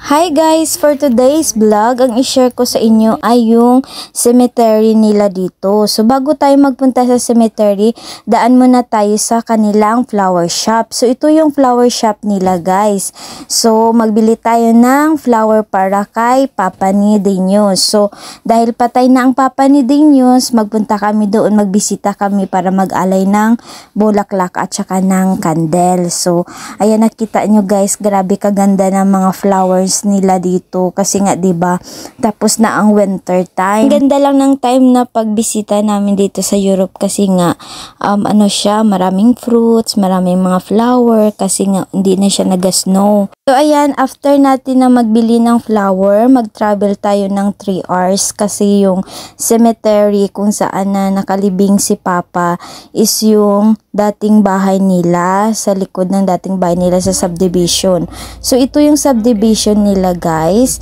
Hi guys! For today's vlog, ang i-share ko sa inyo ay yung cemetery nila dito. So bago tayo magpunta sa cemetery, daan muna tayo sa kanilang flower shop. So ito yung flower shop nila guys. So magbili tayo ng flower para kay Papa ni Denius. So dahil patay na ang Papa ni Denius, magpunta kami doon, magbisita kami para mag-alay ng bulaklak at saka ng candle. So ayan, nakita nyo guys, grabe kaganda ng mga flowers nila dito kasi nga 'di ba tapos na ang winter time. Ganda lang ng time na pagbisita namin dito sa Europe kasi nga ano siya, maraming fruits, maraming mga flower kasi nga hindi na siya nag-snow. So ayan, after natin na magbili ng flower, mag-travel tayo ng 3 hours kasi yung cemetery kung saan na nakalibing si Papa is yung dating bahay nila, sa likod ng dating bahay nila sa subdivision. So ito yung subdivision nila guys.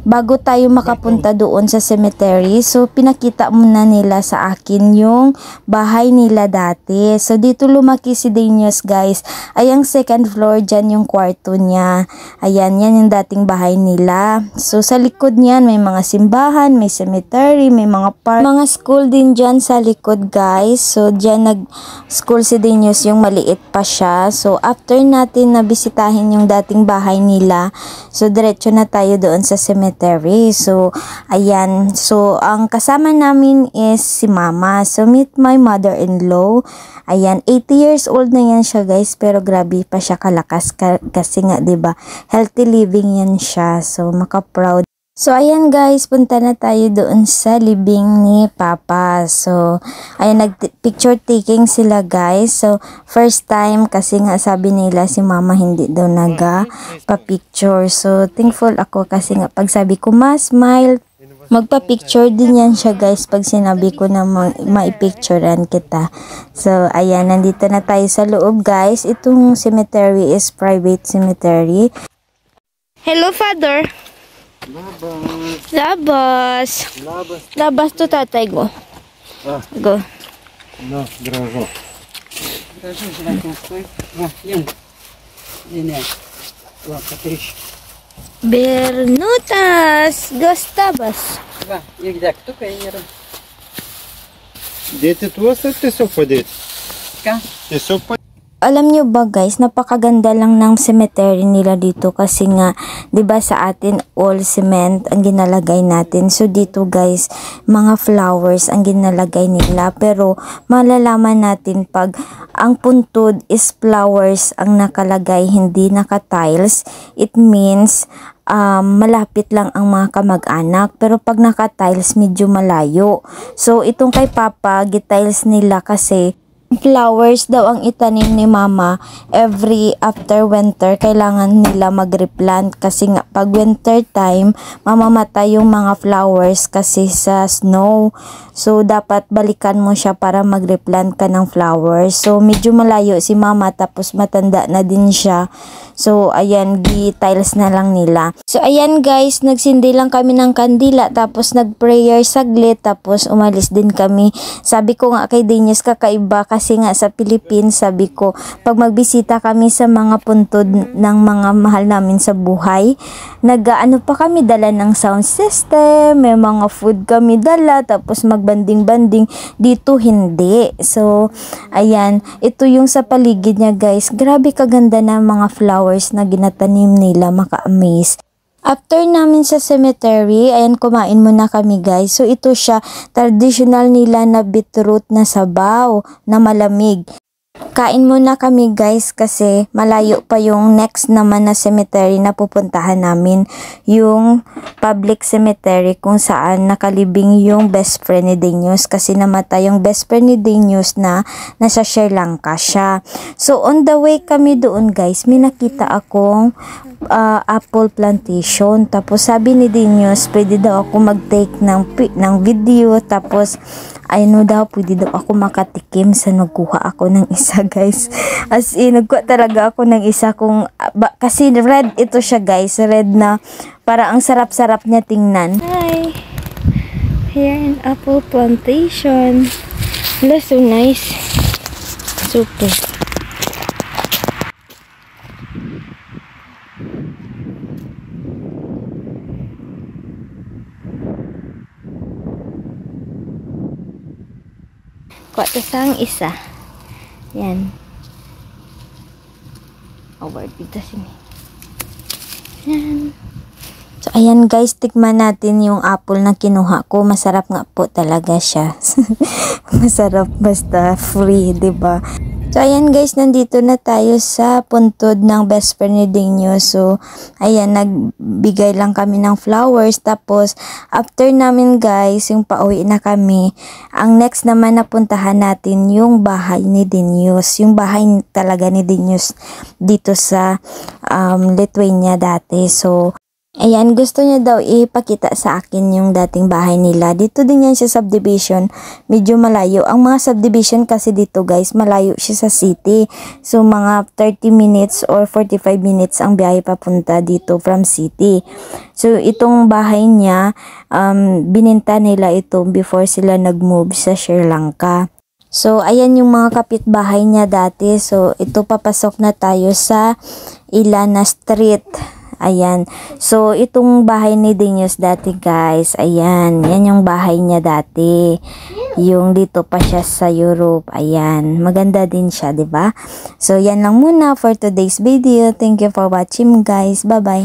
Bago tayo makapunta doon sa cemetery, so pinakita muna nila sa akin yung bahay nila dati. So dito lumaki si Denius guys. Ay ang second floor, dyan yung kwarto niya. Ayan, yan yung dating bahay nila. So sa likod niyan may mga simbahan, may cemetery, may mga park, mga school din dyan sa likod guys. So dyan nag-school si Denius, yung maliit pa siya. So after natin na bisitahin yung dating bahay nila, so diretso na tayo doon sa cemetery. So ayan, so ang kasama namin is si Mama. So meet my mother-in-law. Ayan, 80 years old na yan siya guys, pero grabe pa siya kalakas kasi nga 'di ba, healthy living yan siya. So maka-proud. So ayan guys, punta na tayo doon sa libing ni Papa. So ayan, nag-picture taking sila guys. So first time kasi nga sabi nila si Mama hindi daw pa-picture. So thankful ako kasi nga pag sabi ko ma-smile, magpa-picture din yan siya guys pag sinabi ko na ma-picturean kita. So ayan, nandito na tayo sa loob guys. Itong cemetery is private cemetery. Hello Father. Labas. Labas to tatay go. Go. No, drago. Bernutas. Gustavas. Дети твоя ты сопадет. Ты сопадет. Alam nyo ba guys, napakaganda lang ng cemetery nila dito kasi nga 'di ba sa atin all cement ang ginalagay natin. So dito guys, mga flowers ang ginalagay nila, pero malalaman natin pag ang puntod is flowers ang nakalagay, hindi naka-tiles. It means malapit lang ang mga kamag-anak, pero pag naka-tiles medyo malayo. So itong kay Papa, gitiles nila kasi flowers daw ang itanim ni Mama every after winter. Kailangan nila mag-replant kasi nga pag winter time mamamatay yung mga flowers kasi sa snow. So dapat balikan mo siya para mag-replant ka ng flowers. So medyo malayo si Mama, tapos matanda na din siya. So ayan, tiles na lang nila. So ayan guys, nagsindi lang kami ng kandila, tapos nag-prayer saglit, tapos umalis din kami. Sabi ko nga kay Denius, kakaiba kasi nga sa Philippines, sabi ko pag magbisita kami sa mga puntod ng mga mahal namin sa buhay, nag-ano pa kami, dala ng sound system, may mga food kami dala, tapos magbanding-banding. Dito hindi. So ayan, ito yung sa paligid niya guys. Grabe kaganda na mga flowers na ginatanim nila, maka-amaze. After namin sa cemetery, ayan, kumain muna kami guys. So ito siya, traditional nila na beetroot na sabaw na malamig. Kain muna kami guys kasi malayo pa yung next naman na cemetery na pupuntahan namin, yung public cemetery kung saan nakalibing yung best friend ni Denius kasi namatay yung best friend ni Denius na nasa Sri Lanka siya. So on the way kami doon guys, may nakita akong apple plantation. Tapos sabi ni Denius, pwede daw ako mag-take ng video, tapos ayun daw, pwede daw ako makatikim. Sa nagkuha ako ng isa guys. As in, nagkuha talaga ako ng isa kasi red ito siya guys, red na para ang sarap-sarap niya tingnan. Hi! Here in apple plantation. Looks so nice. Super. Kuha to sang isa. Yan. Over dito sini. Yan. So, ayan guys, tikman natin yung apple na kinuha ko. Masarap nga po talaga siya. Masarap basta free, 'di ba? So, ayan guys, nandito na tayo sa puntod ng best friend ni Dinyo. So, ayan, nagbigay lang kami ng flowers. Tapos, after namin guys, yung pauwi na kami, ang next naman na puntahan natin yung bahay ni Dinyos. Yung bahay talaga ni Dinyos dito sa Lithuania dati. So, ayan, gusto niya daw ipakita sa akin yung dating bahay nila. Dito din yan siya subdivision. Medyo malayo. Ang mga subdivision kasi dito guys, malayo siya sa city. So, mga 30 minutes or 45 minutes ang biyahe papunta dito from city. So, itong bahay niya, bininta nila ito before sila nag-move sa Sri Lanka. So, ayan yung mga kapitbahay niya dati. So, ito papasok na tayo sa Ilana Street. Ayan. So, itong bahay ni Dinyos dati guys, ayan. Yan yung bahay niya dati. Yung dito pa siya sa Europe. Ayan. Maganda din siya, 'di ba? So, yan lang muna for today's video. Thank you for watching guys. Bye-bye.